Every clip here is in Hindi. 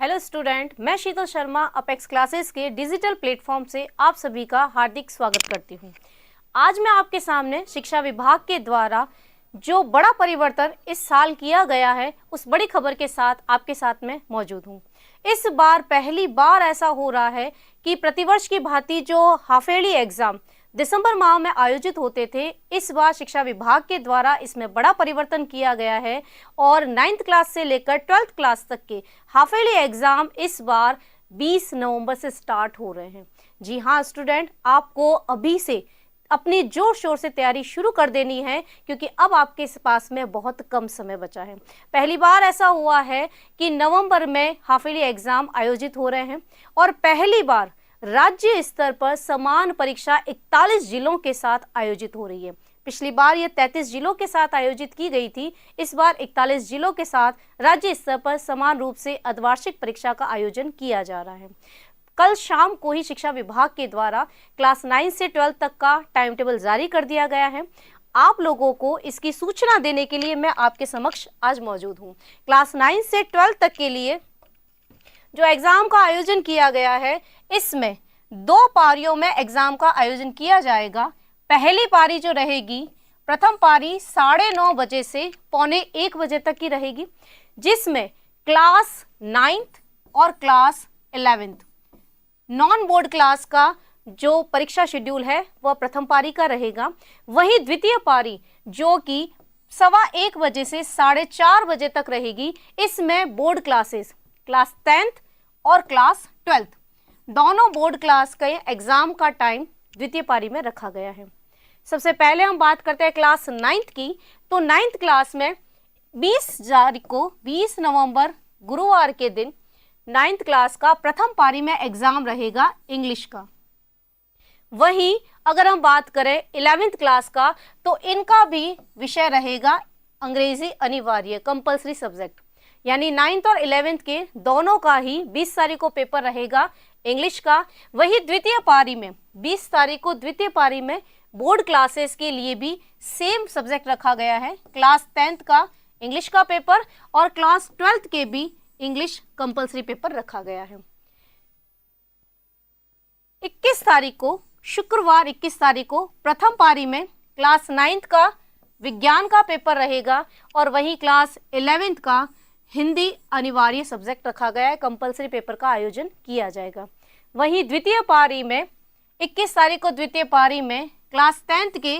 हेलो स्टूडेंट, मैं शीतल शर्मा अपेक्स क्लासेस के डिजिटल प्लेटफॉर्म से आप सभी का हार्दिक स्वागत करती हूं। आज मैं आपके सामने शिक्षा विभाग के द्वारा जो बड़ा परिवर्तन इस साल किया गया है उस बड़ी खबर के साथ आपके साथ में मौजूद हूं। इस बार पहली बार ऐसा हो रहा है कि प्रतिवर्ष की भांति जो हाफ ईयरली एग्जाम दिसंबर माह में आयोजित होते थे, इस बार शिक्षा विभाग के द्वारा इसमें बड़ा परिवर्तन किया गया है और 9th क्लास से लेकर 12th क्लास तक के हाफ ईयरली एग्जाम इस बार 20 नवंबर से स्टार्ट हो रहे हैं। जी हाँ स्टूडेंट, आपको अभी से अपनी जोर शोर से तैयारी शुरू कर देनी है क्योंकि अब आपके पास में बहुत कम समय बचा है। पहली बार ऐसा हुआ है कि नवंबर में हाफ ईयरली एग्जाम आयोजित हो रहे हैं और पहली बार राज्य स्तर पर समान परीक्षा 41 जिलों के साथ आयोजित हो रही है। पिछली बार ये 33 जिलों के साथ आयोजित की गई थी, इस बार 41 जिलों के साथ राज्य स्तर पर समान रूप से अर्धवार्षिक परीक्षा का आयोजन किया जा रहा है। कल शाम को ही शिक्षा विभाग के द्वारा क्लास 9 से 12 तक का टाइम टेबल जारी कर दिया गया है। आप लोगों को इसकी सूचना देने के लिए मैं आपके समक्ष आज मौजूद हूँ। क्लास 9 से 12 तक के लिए जो एग्जाम का आयोजन किया गया है, इसमें 2 पारियों में एग्जाम का आयोजन किया जाएगा। पहली पारी जो रहेगी, प्रथम पारी 9:30 बजे से 12:45 बजे तक की रहेगी, जिसमें क्लास 9th और class 11th non board class का जो परीक्षा शेड्यूल है वह प्रथम पारी का रहेगा। वहीं द्वितीय पारी जो कि 1:15 बजे से 4:30 बजे तक रहेगी, इसमें बोर्ड क्लासेस क्लास 10th और क्लास 12th दोनों बोर्ड क्लास के एग्जाम का टाइम द्वितीय पारी में रखा गया है। सबसे पहले हम बात करते हैं क्लास 9th की। तो 9th क्लास में 20 नवंबर गुरुवार के दिन 9th क्लास का प्रथम पारी में एग्जाम रहेगा इंग्लिश का। वहीं अगर हम बात करें 11th क्लास का, तो इनका भी विषय रहेगा अंग्रेजी अनिवार्य कंपल्सरी सब्जेक्ट, यानी 9th और 11th के दोनों का ही 20 तारीख को पेपर रहेगा इंग्लिश का। वही द्वितीय पारी में 20 तारीख को द्वितीय पारी में बोर्ड क्लासेस के लिए भी सेम सब्जेक्ट रखा गया है। क्लास 10th का इंग्लिश का पेपर और क्लास 12th के भी इंग्लिश कंपल्सरी पेपर रखा गया है। 21 तारीख को शुक्रवार 21 तारीख को प्रथम पारी में क्लास 9th का विज्ञान का पेपर रहेगा और वही क्लास 11th का हिंदी अनिवार्य सब्जेक्ट रखा गया है, कंपल्सरी पेपर का आयोजन किया जाएगा। वहीं द्वितीय पारी में 21 तारीख को द्वितीय पारी में क्लास 10th के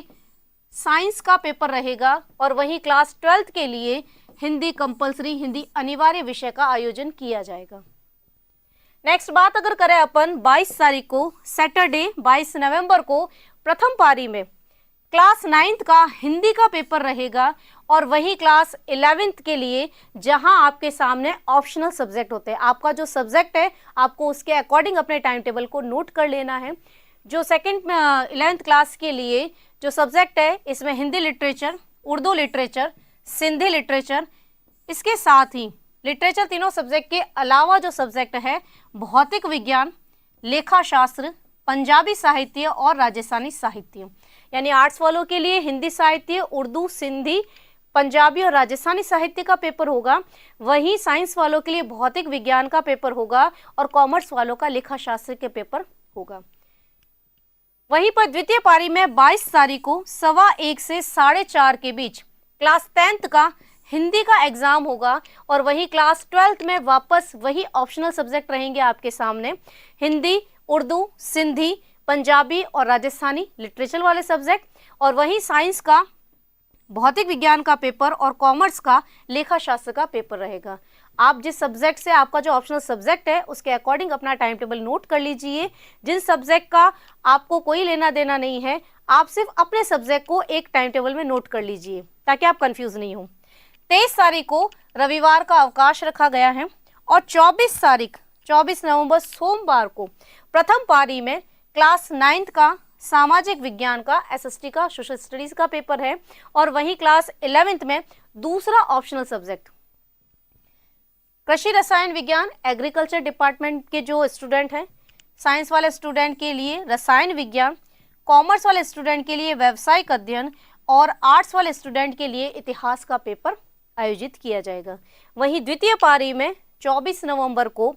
साइंस का पेपर रहेगा और वहीं क्लास 12th के लिए हिंदी कंपल्सरी हिंदी अनिवार्य विषय का आयोजन किया जाएगा। नेक्स्ट बात अगर करें अपन 22 तारीख को सैटरडे 22 नवंबर को प्रथम पारी में क्लास 9th का हिंदी का पेपर रहेगा और वही क्लास 11th के लिए जहां आपके सामने ऑप्शनल सब्जेक्ट होते हैं, आपका जो सब्जेक्ट है आपको उसके अकॉर्डिंग अपने टाइम टेबल को नोट कर लेना है। जो 11th क्लास के लिए जो सब्जेक्ट है, इसमें Hindi literature, Urdu literature, Sindhi literature, इसके साथ ही लिटरेचर तीनों सब्जेक्ट के अलावा जो सब्जेक्ट है भौतिक विज्ञान, लेखा शास्त्र, पंजाबी साहित्य और राजस्थानी साहित्य, यानी आर्ट्स वालों के लिए हिंदी साहित्य, उर्दू, सिंधी, पंजाबी और राजस्थानी साहित्य का पेपर होगा। वहीं साइंस वालों के लिए भौतिक विज्ञान का पेपर होगा और कॉमर्स वालों का लेखा शास्त्र के पेपर होगा। वहीं पर द्वितीय पारी में 22 तारीख को 1:15 से 4:30 के बीच क्लास 10th का हिंदी का एग्जाम होगा और वही क्लास 12th में वापस वही ऑप्शनल सब्जेक्ट रहेंगे आपके सामने, हिंदी, उर्दू, सिंधी, पंजाबी और राजस्थानी लिटरेचर वाले सब्जेक्ट, और वहीं साइंस का भौतिक विज्ञान का पेपर और कॉमर्स का लेखा शास्त्र का पेपर रहेगा। आप जिस सब्जेक्ट से आपका जो ऑप्शनल सब्जेक्ट है उसके अकॉर्डिंग अपना टाइम टेबल नोट कर लीजिए। जिन सब्जेक्ट का आपको कोई लेना देना नहीं है, आप सिर्फ अपने सब्जेक्ट को एक टाइम टेबल में नोट कर लीजिए ताकि आप कंफ्यूज नहीं हो। 23 तारीख को रविवार का अवकाश रखा गया है और 24 नवंबर सोमवार को प्रथम पारी में क्लास 9th का सामाजिक विज्ञान का एसएसटी का सोशल स्टडीज का पेपर है और वहीं क्लास 11th में दूसरा ऑप्शनल सब्जेक्ट कृषि रसायन विज्ञान एग्रीकल्चर डिपार्टमेंट के जो स्टूडेंट हैं, साइंस वाले स्टूडेंट के लिए रसायन विज्ञान, कॉमर्स वाले स्टूडेंट के लिए व्यावसायिक अध्ययन और आर्ट्स वाले स्टूडेंट के लिए इतिहास का पेपर आयोजित किया जाएगा। वहीं द्वितीय पारी में 24 नवंबर को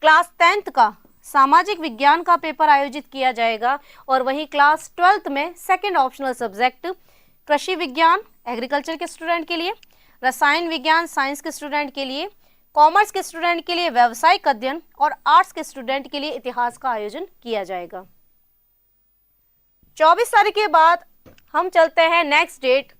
क्लास 10th का सामाजिक विज्ञान का पेपर आयोजित किया जाएगा और वहीं क्लास 12th में सेकंड ऑप्शनल सब्जेक्ट कृषि विज्ञान एग्रीकल्चर के स्टूडेंट के लिए, रसायन विज्ञान साइंस के स्टूडेंट के लिए, कॉमर्स के स्टूडेंट के लिए व्यावसायिक अध्ययन और आर्ट्स के स्टूडेंट के लिए इतिहास का आयोजन किया जाएगा। 24 तारीख के बाद हम चलते हैं नेक्स्ट डेट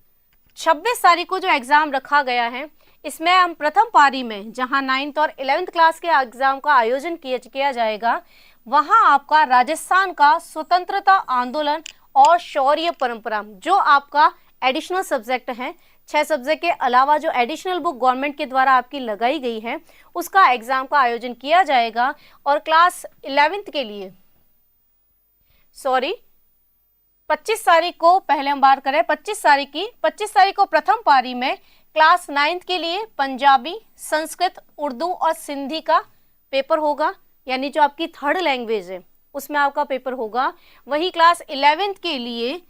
26 तारीख को जो एग्जाम रखा गया है, इसमें हम प्रथम पारी में जहां 9th और 11th क्लास के एग्जाम का आयोजन किया जाएगा, वहां आपका राजस्थान का स्वतंत्रता आंदोलन और शौर्य परंपरा जो आपका एडिशनल सब्जेक्ट है, 6 सब्जेक्ट के अलावा जो एडिशनल बुक गवर्नमेंट के द्वारा आपकी लगाई गई है, उसका एग्जाम का आयोजन किया जाएगा। और क्लास 11th के लिए 25 तारीख को पहले हम बात करें 25 तारीख को प्रथम पारी में क्लास 9th के लिए पंजाबी, संस्कृत, उर्दू और सिंधी का पेपर होगा, यानी जो आपकी थर्ड लैंग्वेज है उसमें आपका पेपर होगा। वही क्लास 11th के लिए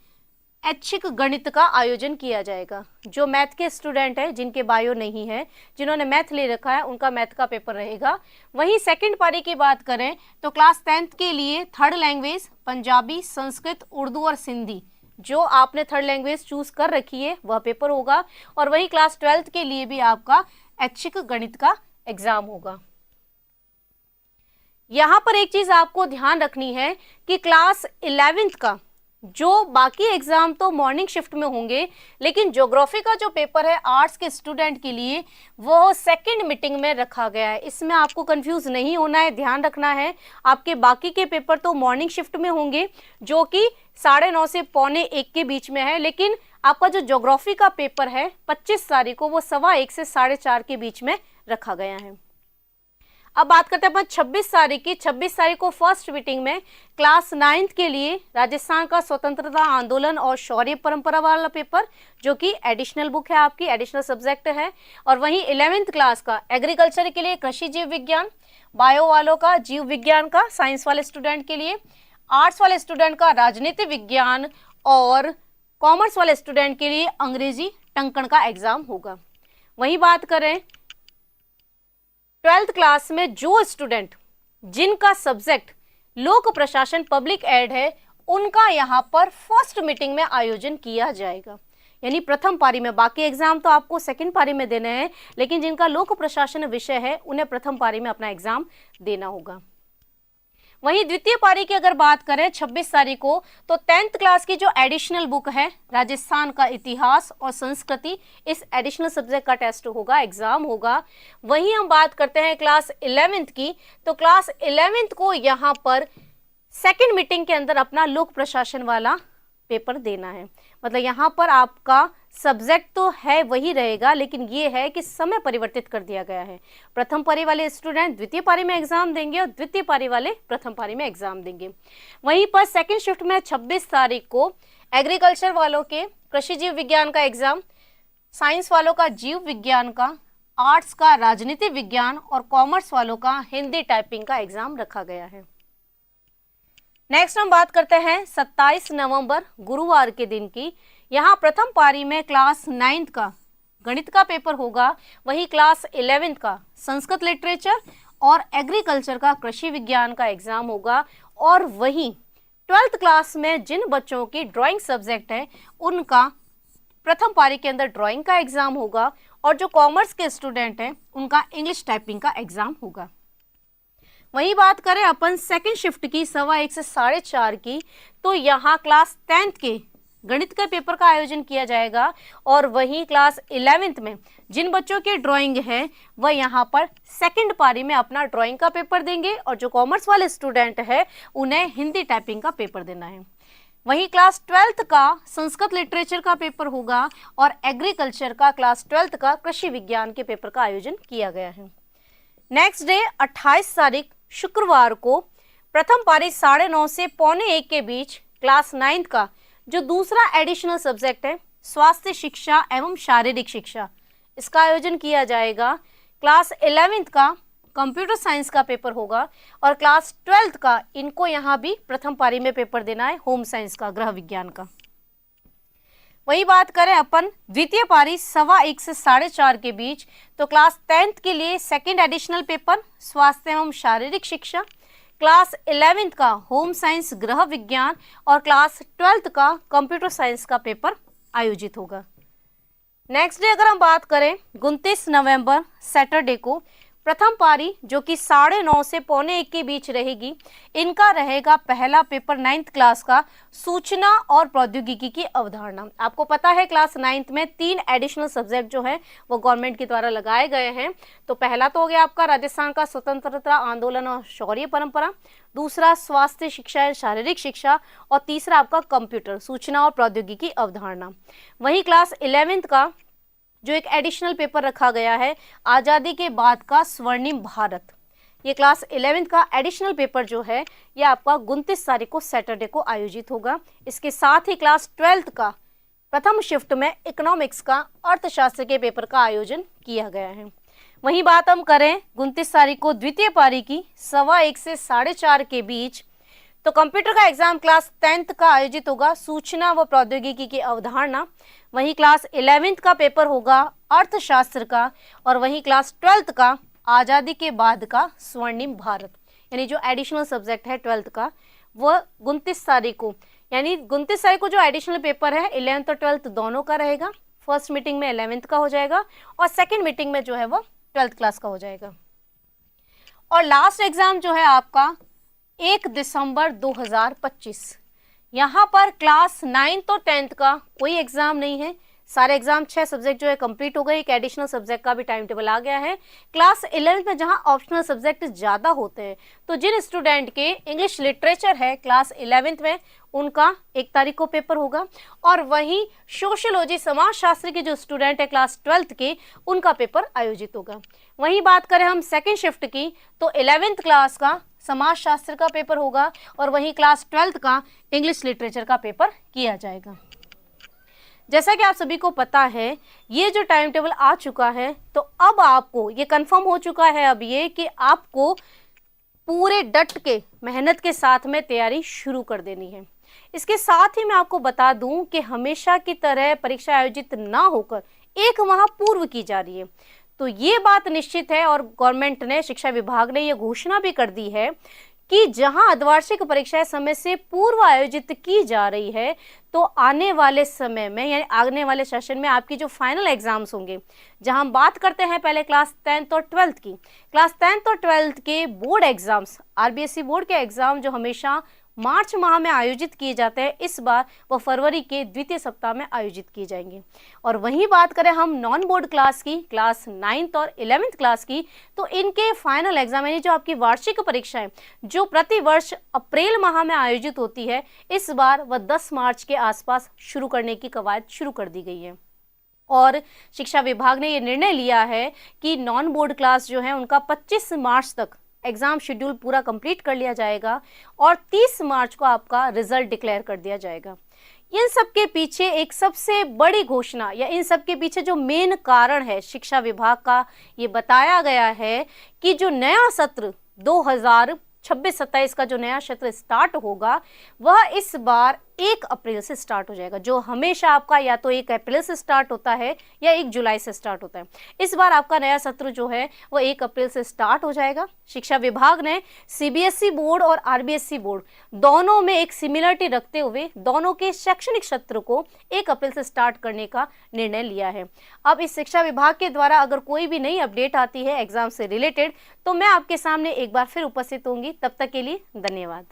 ऐच्छिक गणित का आयोजन किया जाएगा। जो मैथ के स्टूडेंट हैं, जिनके बायो नहीं है, जिन्होंने मैथ ले रखा है, उनका मैथ का पेपर रहेगा। वहीं सेकंड पारी की बात करें तो क्लास 10th के लिए थर्ड लैंग्वेज पंजाबी, संस्कृत, उर्दू और सिंधी जो आपने थर्ड लैंग्वेज चूज कर रखी है वह पेपर होगा। और वही क्लास 12th के लिए भी आपका ऐच्छिक गणित का एग्जाम होगा। यहां पर एक चीज आपको ध्यान रखनी है कि क्लास 11th का जो बाकी एग्जाम तो मॉर्निंग शिफ्ट में होंगे, लेकिन ज्योग्राफी का जो पेपर है आर्ट्स के स्टूडेंट के लिए वो सेकंड मीटिंग में रखा गया है। इसमें आपको कंफ्यूज नहीं होना है, ध्यान रखना है। आपके बाकी के पेपर तो मॉर्निंग शिफ्ट में होंगे जो कि 9:30 से 12:45 के बीच में है, लेकिन आपका जो ज्योग्राफी का पेपर है 25 तारीख को वो 1:15 से 4:30 के बीच में रखा गया है। अब बात करते हैं अपन 26 तारीख की। 26 तारीख को फर्स्ट मीटिंग में क्लास 9th के लिए राजस्थान का स्वतंत्रता आंदोलन और शौर्य परंपरा वाला पेपर जो कि एडिशनल बुक है, आपकी एडिशनल सब्जेक्ट है। और वहीं 11th क्लास का एग्रीकल्चर के लिए कृषि जीव विज्ञान, बायो वालों का जीव विज्ञान का, साइंस वाले स्टूडेंट के लिए, आर्ट्स वाले स्टूडेंट का राजनीति विज्ञान और कॉमर्स वाले स्टूडेंट के लिए अंग्रेजी टंकण का एग्जाम होगा। वहीं बात करें 12th क्लास में जो स्टूडेंट जिनका सब्जेक्ट लोक प्रशासन पब्लिक एड है, उनका यहाँ पर फर्स्ट मीटिंग में आयोजन किया जाएगा। यानी प्रथम पारी में, बाकी एग्जाम तो आपको सेकंड पारी में देने हैं, लेकिन जिनका लोक प्रशासन विषय है उन्हें प्रथम पारी में अपना एग्जाम देना होगा। वहीं द्वितीय पारी की अगर बात करें 26 तारीख को, तो 10th क्लास की जो एडिशनल बुक है राजस्थान का इतिहास और संस्कृति, इस एडिशनल सब्जेक्ट का टेस्ट होगा, एग्जाम होगा। वहीं हम बात करते हैं क्लास 11th की, तो क्लास 11th को यहाँ पर सेकंड मीटिंग के अंदर अपना लोक प्रशासन वाला पेपर देना है। मतलब यहाँ पर आपका सब्जेक्ट तो है वही रहेगा, लेकिन ये है कि समय परिवर्तित कर दिया गया है। प्रथम पारी वाले स्टूडेंट द्वितीय पारी में एग्जाम देंगे और द्वितीय पारी वाले प्रथम पारी में एग्जाम देंगे। वहीं पर सेकंड शिफ्ट में 26 तारीख को एग्रीकल्चर वालों के कृषि जीव विज्ञान का एग्जाम, साइंस वालों का जीव विज्ञान का, आर्ट्स का राजनीति विज्ञान और कॉमर्स वालों का हिंदी टाइपिंग का एग्जाम रखा गया है। नेक्स्ट हम बात करते हैं 27 नवंबर गुरुवार के दिन की। यहाँ प्रथम पारी में क्लास 9th का गणित का पेपर होगा। वही क्लास 11th का संस्कृत लिटरेचर और एग्रीकल्चर का कृषि विज्ञान का एग्जाम होगा। और वहीं 12th क्लास में जिन बच्चों की ड्राइंग सब्जेक्ट है उनका प्रथम पारी के अंदर ड्राइंग का एग्जाम होगा। और जो कॉमर्स के स्टूडेंट हैं उनका इंग्लिश टाइपिंग का एग्जाम होगा। वही बात करें अपन सेकंड शिफ्ट की 1:15 से 4:30 की, तो यहाँ क्लास 10th के गणित का पेपर का आयोजन किया जाएगा। और वहीं क्लास 11th में जिन बच्चों की ड्राइंग है वह यहाँ पर सेकंड पारी में अपना ड्राइंग का पेपर देंगे। और जो कॉमर्स वाले स्टूडेंट है उन्हें हिंदी टाइपिंग का पेपर देना है। वहीं क्लास 12th का संस्कृत लिटरेचर का पेपर होगा और एग्रीकल्चर का क्लास 12th का कृषि विज्ञान के पेपर का आयोजन किया गया है। नेक्स्ट डे 28 तारीख शुक्रवार को प्रथम पारी 9:30 से 12:45 के बीच क्लास 9th का जो दूसरा एडिशनल सब्जेक्ट है स्वास्थ्य शिक्षा एवं शारीरिक शिक्षा, इसका आयोजन किया जाएगा। क्लास 11th का कंप्यूटर साइंस का पेपर होगा और क्लास 12th का इनको यहाँ भी प्रथम पारी में पेपर देना है होम साइंस का, गृह विज्ञान का। वही बात करें अपन द्वितीय पारी 1:15 से 4:30 के बीच, तो क्लास 10th के लिए सेकंड एडिशनल पेपर स्वास्थ्य एवं शारीरिक शिक्षा, क्लास 11th का होम साइंस गृह विज्ञान और क्लास 12th का कंप्यूटर साइंस का पेपर आयोजित होगा। नेक्स्ट डे अगर हम बात करें 29 नवंबर सैटरडे को, प्रथम पारी जो कि 9:30 से 9:45 के बीच रहेगी, इनका रहेगा पहला पेपर 9th क्लास का सूचना और प्रौद्योगिकी की अवधारणा। आपको पता है क्लास 9th में 3 एडिशनल सब्जेक्ट जो है वो गवर्नमेंट के द्वारा लगाए गए हैं। तो पहला तो हो गया आपका राजस्थान का स्वतंत्रता आंदोलन और शौर्य परंपरा, दूसरा स्वास्थ्य शिक्षा या शारीरिक शिक्षा, और तीसरा आपका कंप्यूटर सूचना और प्रौद्योगिकी अवधारणा। वहीं क्लास 11th का जो एक एडिशनल पेपर रखा गया है, आज़ादी के बाद का स्वर्णिम भारत, ये क्लास 11th का एडिशनल पेपर जो है ये आपका 29 तारीख को सैटरडे को आयोजित होगा। इसके साथ ही क्लास 12th का प्रथम शिफ्ट में इकोनॉमिक्स का अर्थशास्त्र के पेपर का आयोजन किया गया है। वहीं बात हम करें 29 तारीख को द्वितीय पारी की 1:15 से 4:30 के बीच, तो कंप्यूटर का एग्जाम क्लास 10th का आयोजित होगा सूचना व प्रौद्योगिकी की अवधारणा। वहीं क्लास 11th का पेपर होगा अर्थशास्त्र का, और वहीं क्लास 12th का आज़ादी के बाद का स्वर्णिम भारत, यानी जो एडिशनल सब्जेक्ट है 12th का वह 29 तारीख को, यानी 29 तारीख को जो एडिशनल पेपर है 11th और 12th दोनों का रहेगा। फर्स्ट मीटिंग में 11th का हो जाएगा और सेकेंड मीटिंग में जो है वो 12th क्लास का हो जाएगा। और लास्ट एग्जाम जो है आपका 1 दिसंबर 2025, यहाँ पर क्लास 9th और 10th का कोई एग्जाम नहीं है। सारे एग्जाम 6 सब्जेक्ट जो है कंप्लीट हो गए, एक एडिशनल सब्जेक्ट का भी टाइम टेबल आ गया है। क्लास 11th में जहाँ ऑप्शनल सब्जेक्ट ज़्यादा होते हैं, तो जिन स्टूडेंट के इंग्लिश लिटरेचर है क्लास 11th में, उनका 1 तारीख को पेपर होगा, और वहीं सोशियोलॉजी समाजशास्त्र के जो स्टूडेंट है क्लास 12th के, उनका पेपर आयोजित होगा। वहीं बात करें हम सेकेंड शिफ्ट की, तो 11th क्लास का समाजशास्त्र का पेपर होगा, और वहीं क्लास 12th का इंग्लिश लिटरेचर का पेपर किया जाएगा। जैसा कि आप सभी को पता है ये जो टाइम टेबल आ चुका है, तो अब आपको ये कंफर्म हो चुका है अब ये कि आपको पूरे डट के मेहनत के साथ में तैयारी शुरू कर देनी है। इसके साथ ही मैं आपको बता दूं कि हमेशा की तरह परीक्षा आयोजित ना होकर 1 माह पूर्व की जा रही है। तो ये बात निश्चित है, और गवर्नमेंट ने, शिक्षा विभाग ने ये घोषणा भी कर दी है कि जहां अर्धवार्षिक परीक्षाएं समय से पूर्व आयोजित की जा रही है, तो आने वाले समय में यानी आने वाले सेशन में आपकी जो फाइनल एग्जाम्स होंगे, जहां हम बात करते हैं पहले क्लास 10th और 12th की, क्लास 10th और 12th के बोर्ड एग्जाम्स, आरबीएसई बोर्ड के एग्जाम जो हमेशा मार्च माह में आयोजित किए जाते हैं, इस बार वो फरवरी के द्वितीय सप्ताह में आयोजित किए जाएंगे। और वहीं बात करें हम नॉन बोर्ड क्लास की, क्लास 9th और 11th क्लास की, तो इनके फाइनल एग्जाम यानी जो आपकी वार्षिक परीक्षाएं जो प्रति वर्ष अप्रैल माह में आयोजित होती है, इस बार वह 10 मार्च के आसपास शुरू करने की कवायद शुरू कर दी गई है। और शिक्षा विभाग ने ये निर्णय लिया है कि नॉन बोर्ड क्लास जो है उनका 25 मार्च तक एग्जाम शेड्यूल पूरा कंप्लीट कर लिया जाएगा, और 30 मार्च को आपका रिजल्ट डिक्लेयर कर दिया जाएगा। इन सब के पीछे एक सबसे बड़ी घोषणा, या इन सब के पीछे जो मेन कारण है शिक्षा विभाग का, ये बताया गया है कि जो नया सत्र 2026-27 का जो नया सत्र स्टार्ट होगा, वह इस बार 1 अप्रैल से स्टार्ट हो जाएगा। जो हमेशा आपका या तो 1 अप्रैल से स्टार्ट होता है या 1 जुलाई से स्टार्ट होता है, इस बार आपका नया सत्र जो है वो 1 अप्रैल से स्टार्ट हो जाएगा। शिक्षा विभाग ने सीबीएसई बोर्ड और आरबीएसई बोर्ड दोनों में एक सिमिलरिटी रखते हुए दोनों के शैक्षणिक सत्र को 1 अप्रैल से स्टार्ट करने का निर्णय लिया है। अब इस शिक्षा विभाग के द्वारा अगर कोई भी नई अपडेट आती है एग्जाम से रिलेटेड, तो मैं आपके सामने एक बार फिर उपस्थित होंगी। तब तक के लिए धन्यवाद।